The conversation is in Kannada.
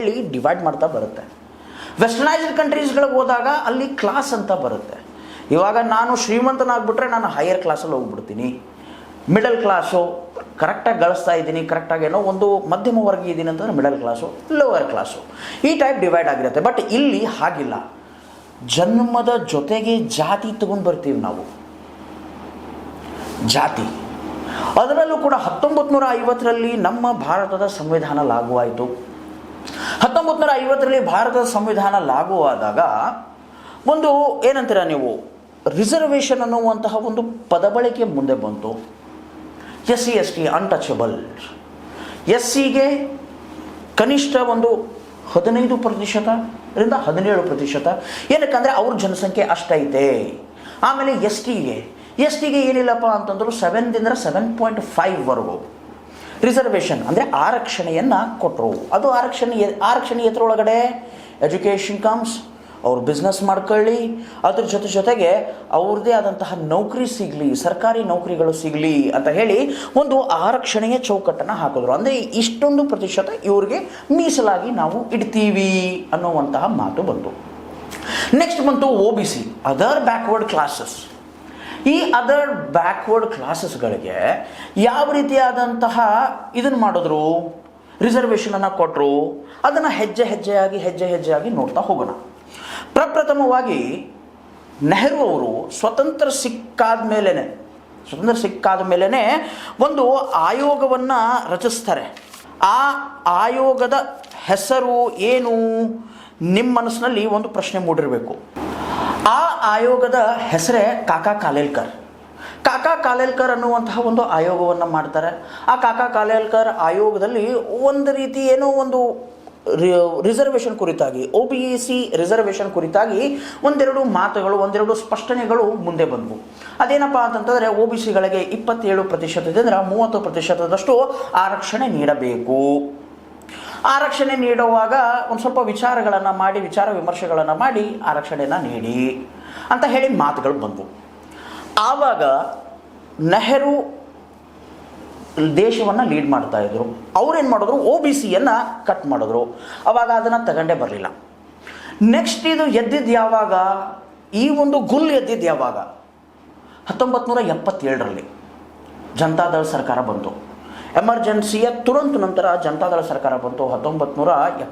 ಹೇಳಿ ಡಿವೈಡ್ ಮಾಡ್ತಾ ಬರುತ್ತೆ. ವೆಸ್ಟರ್ನೈಸ್ಡ್ ಕಂಟ್ರೀಸ್ಗಳಿಗೆ ಹೋದಾಗ ಅಲ್ಲಿ ಕ್ಲಾಸ್ ಅಂತ ಬರುತ್ತೆ. ಇವಾಗ ನಾನು ಶ್ರೀಮಂತನಾಗ್ಬಿಟ್ರೆ ನಾನು ಹೈಯರ್ ಕ್ಲಾಸಲ್ಲಿ ಹೋಗ್ಬಿಡ್ತೀನಿ, ಮಿಡಲ್ ಕ್ಲಾಸು ಕರೆಕ್ಟಾಗಿ ಗಳಿಸ್ತಾ ಇದ್ದೀನಿ, ಕರೆಕ್ಟಾಗಿ ಏನೋ ಒಂದು ಮಧ್ಯಮ ವರ್ಗ ಇದ್ದೀನಿ ಅಂತಂದರೆ ಮಿಡಲ್ ಕ್ಲಾಸು, ಲೋವರ್ ಕ್ಲಾಸು, ಈ ಟೈಪ್ ಡಿವೈಡ್ ಆಗಿರುತ್ತೆ. ಬಟ್ ಇಲ್ಲಿ ಹಾಗಿಲ್ಲ. ಜನ್ಮದ ಜೊತೆಗೆ ಜಾತಿ ತಗೊಂಡು ಬರ್ತೀವಿ ನಾವು, ಜಾತಿ. ಅದರಲ್ಲೂ ಕೂಡ 1950ರಲ್ಲಿ ನಮ್ಮ ಭಾರತದ ಸಂವಿಧಾನ ಲಾಗುವಾಯಿತು. 1950ರಲ್ಲಿ ಭಾರತದ ಸಂವಿಧಾನ ಲಾಗುವಾದಾಗ ಒಂದು ಏನಂತೀರ ನೀವು, ರಿಸರ್ವೇಷನ್ ಅನ್ನುವಂತಹ ಒಂದು ಪದಬಳಕೆ ಮುಂದೆ ಬಂತು. SC ST untouchable. SCಗೆ ಕನಿಷ್ಠ ಒಂದು 15% ರಿಂದ 17%, ಏನಕ್ಕಂದರೆ ಅವ್ರ ಜನಸಂಖ್ಯೆ ಅಷ್ಟೈತೆ. ಆಮೇಲೆ ಎಸ್ ಟಿಗೆ ಏನಿಲ್ಲಪ್ಪ ಅಂತಂದ್ರು 7 ರಿಂದ 7.5ವರೆಗೂ ರಿಸರ್ವೇಷನ್ ಅಂದರೆ ಆರಕ್ಷಣೆಯನ್ನು ಕೊಟ್ಟರು. ಅದು ಆರಕ್ಷಣೆ ಎತ್ತರೊಳಗಡೆ ಎಜುಕೇಷನ್ ಕಮ್ಸ್, ಅವ್ರು ಬಿಸ್ನೆಸ್ ಮಾಡ್ಕೊಳ್ಳಿ, ಅದ್ರ ಜೊತೆಗೆ ಅವ್ರದ್ದೇ ಆದಂತಹ ನೌಕರಿ ಸಿಗಲಿ, ಸರ್ಕಾರಿ ನೌಕರಿಗಳು ಸಿಗಲಿ ಅಂತ ಹೇಳಿ ಒಂದು ಆರಕ್ಷಣೆಯ ಚೌಕಟ್ಟನ್ನು ಹಾಕಿದ್ರು. ಅಂದರೆ ಇಷ್ಟೊಂದು ಪ್ರತಿಶತ ಇವ್ರಿಗೆ ಮೀಸಲಾಗಿ ನಾವು ಇಡ್ತೀವಿ ಅನ್ನುವಂತಹ ಮಾತು ಬಂತು. ನೆಕ್ಸ್ಟ್ ಬಂತು OBC, ಅದರ್ ಬ್ಯಾಕ್ವರ್ಡ್ ಕ್ಲಾಸಸ್. ಈ ಅದರ್ ಬ್ಯಾಕ್ವರ್ಡ್ ಕ್ಲಾಸಸ್ಗಳಿಗೆ ಯಾವ ರೀತಿಯಾದಂತಹ ಇದನ್ನು ಮಾಡಿದ್ರು, ರಿಸರ್ವೇಷನನ್ನು ಕೊಟ್ಟರು, ಅದನ್ನು ಹೆಜ್ಜೆ ಹೆಜ್ಜೆಯಾಗಿ ನೋಡ್ತಾ ಹೋಗೋಣ. ಪ್ರಪ್ರಥಮವಾಗಿ ನೆಹರು ಅವರು ಸ್ವತಂತ್ರ ಸಿಕ್ಕಾದ ಮೇಲೇ ಒಂದು ಆಯೋಗವನ್ನು ರಚಿಸ್ತಾರೆ. ಆ ಆಯೋಗದ ಹೆಸರು ಏನು? ನಿಮ್ಮ ಮನಸ್ಸಿನಲ್ಲಿ ಒಂದು ಪ್ರಶ್ನೆ ಮೂಡಿರಬೇಕು. ಆ ಆಯೋಗದ ಹೆಸರೇ ಕಾಕಾ ಕಾಲೇಲ್ಕರ್ ಅನ್ನುವಂತಹ ಒಂದು ಆಯೋಗವನ್ನು ಮಾಡ್ತಾರೆ. ಆ ಕಾಕಾ ಕಾಲೇಲ್ಕರ್ ಆಯೋಗದಲ್ಲಿ ಒಂದು ರೀತಿ ಏನೋ ಒಂದು ರಿಸರ್ವೇಷನ್ ಕುರಿತಾಗಿ, OBC ರಿಸರ್ವೇಷನ್ ಕುರಿತಾಗಿ ಒಂದೆರಡು ಸ್ಪಷ್ಟನೆಗಳು ಮುಂದೆ ಬಂದವು. ಅದೇನಪ್ಪ ಅಂತಂತಂದರೆ OBCಗಳಿಗೆ 27%ದಿಂದ 30%ದಷ್ಟು ಆರಕ್ಷಣೆ ನೀಡಬೇಕು. ಆರಕ್ಷಣೆ ನೀಡುವಾಗ ಒಂದು ಸ್ವಲ್ಪ ವಿಚಾರ ವಿಮರ್ಶೆಗಳನ್ನು ಮಾಡಿ ಆರಕ್ಷಣೆಯನ್ನು ನೀಡಿ ಅಂತ ಹೇಳಿ ಮಾತುಗಳು ಬಂದವು. ಆವಾಗ ನೆಹರು ದೇಶವನ್ನು ಲೀಡ್ ಮಾಡ್ತಾ ಇದ್ರು. ಅವ್ರೇನು ಮಾಡಿದ್ರು, OBCಯನ್ನು ಕಟ್ ಮಾಡಿದ್ರು. ಅವಾಗ ಅದನ್ನು ತಗೊಂಡೇ ಬರಲಿಲ್ಲ. ನೆಕ್ಸ್ಟ್ ಇದು ಎದ್ದಿದ್ದು ಯಾವಾಗ, ಈ ಒಂದು ಗುಲ್ ಎದ್ದಿದ್ದು ಯಾವಾಗ? 1977ರಲ್ಲಿ ಜನತಾದಳ ಸರ್ಕಾರ ಬಂತು. ಎಮರ್ಜೆನ್ಸಿಯ ತುರಂತ ನಂತರ ಜನತಾದಳ ಸರ್ಕಾರ ಬಂತು 1977ರಲ್ಲಿ.